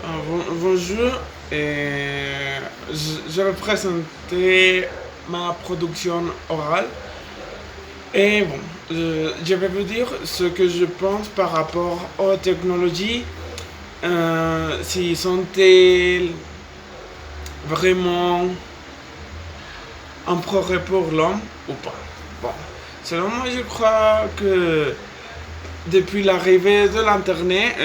Bonjour, et je vais présenter ma production orale. Et bon, je vais vous dire ce que je pense par rapport aux technologies, si sont-elles vraiment un progrès pour l'homme ou pas. Bon, selon moi, je crois que depuis l'arrivée de l'Internet,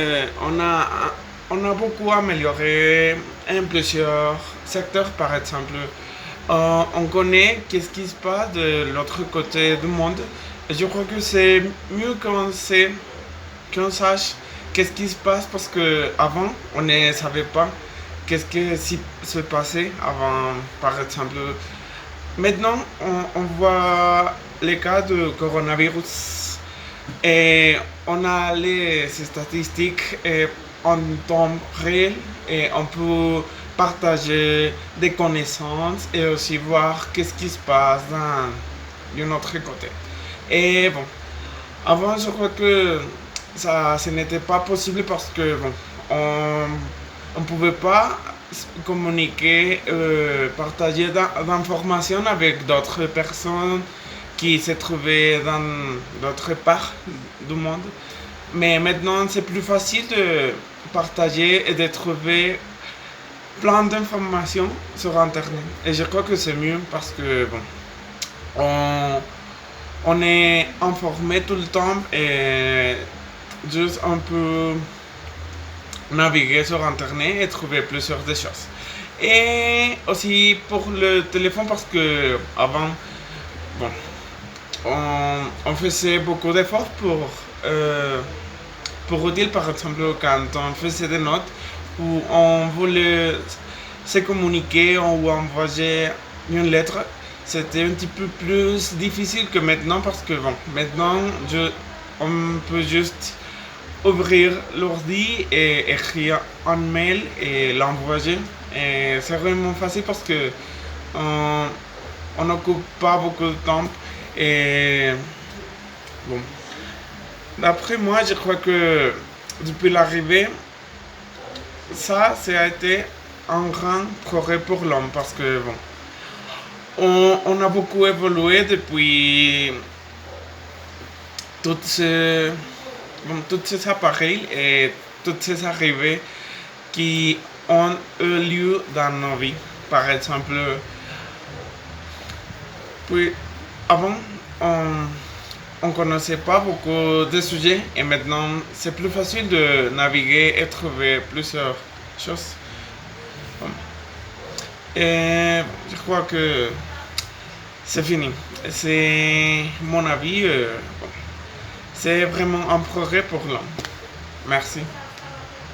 on a beaucoup amélioré en plusieurs secteurs, par exemple. On connaît qu'est-ce qui se passe de l'autre côté du monde. Et je crois que c'est mieux qu'on sache qu'est-ce qui se passe parce que avant on ne savait pas qu'est-ce qui se passait avant, par exemple. Maintenant, on voit les cas de coronavirus et on a les statistiques en temps réel et on peut partager des connaissances et aussi voir qu'est-ce qui se passe de notre côté. Et bon, avant, je crois que ce n'était pas possible parce que bon, on pouvait pas communiquer, partager d'informations avec d'autres personnes qui se trouvaient dans d'autres parts du monde. Mais maintenant, c'est plus facile de partager et de trouver plein d'informations sur Internet. Et je crois que c'est mieux parce que bon, on, on est informé tout le temps et juste on peut naviguer sur Internet et trouver plusieurs des choses. Et aussi pour le téléphone parce que avant, bon, on faisait beaucoup d'efforts pour dire par exemple quand on faisait des notes où on voulait se communiquer ou envoyer une lettre, c'était un petit peu plus difficile que maintenant parce que bon, maintenant on peut juste ouvrir l'ordi et écrire un mail et l'envoyer. Et c'est vraiment facile parce que on on n'occupe pas beaucoup de temps. Et bon, d'après moi, je crois que depuis l'arrivée, ça a été un grand progrès pour l'homme parce que bon, on a beaucoup évolué depuis toutes ces, bon, tous ces appareils et toutes ces arrivées qui ont eu lieu dans nos vies. Par exemple, puis avant, on connaissait pas beaucoup de sujets et maintenant c'est plus facile de naviguer et trouver plusieurs choses. Bon. Et je crois que c'est fini. C'est mon avis. Bon. C'est vraiment un progrès pour l'homme. Merci.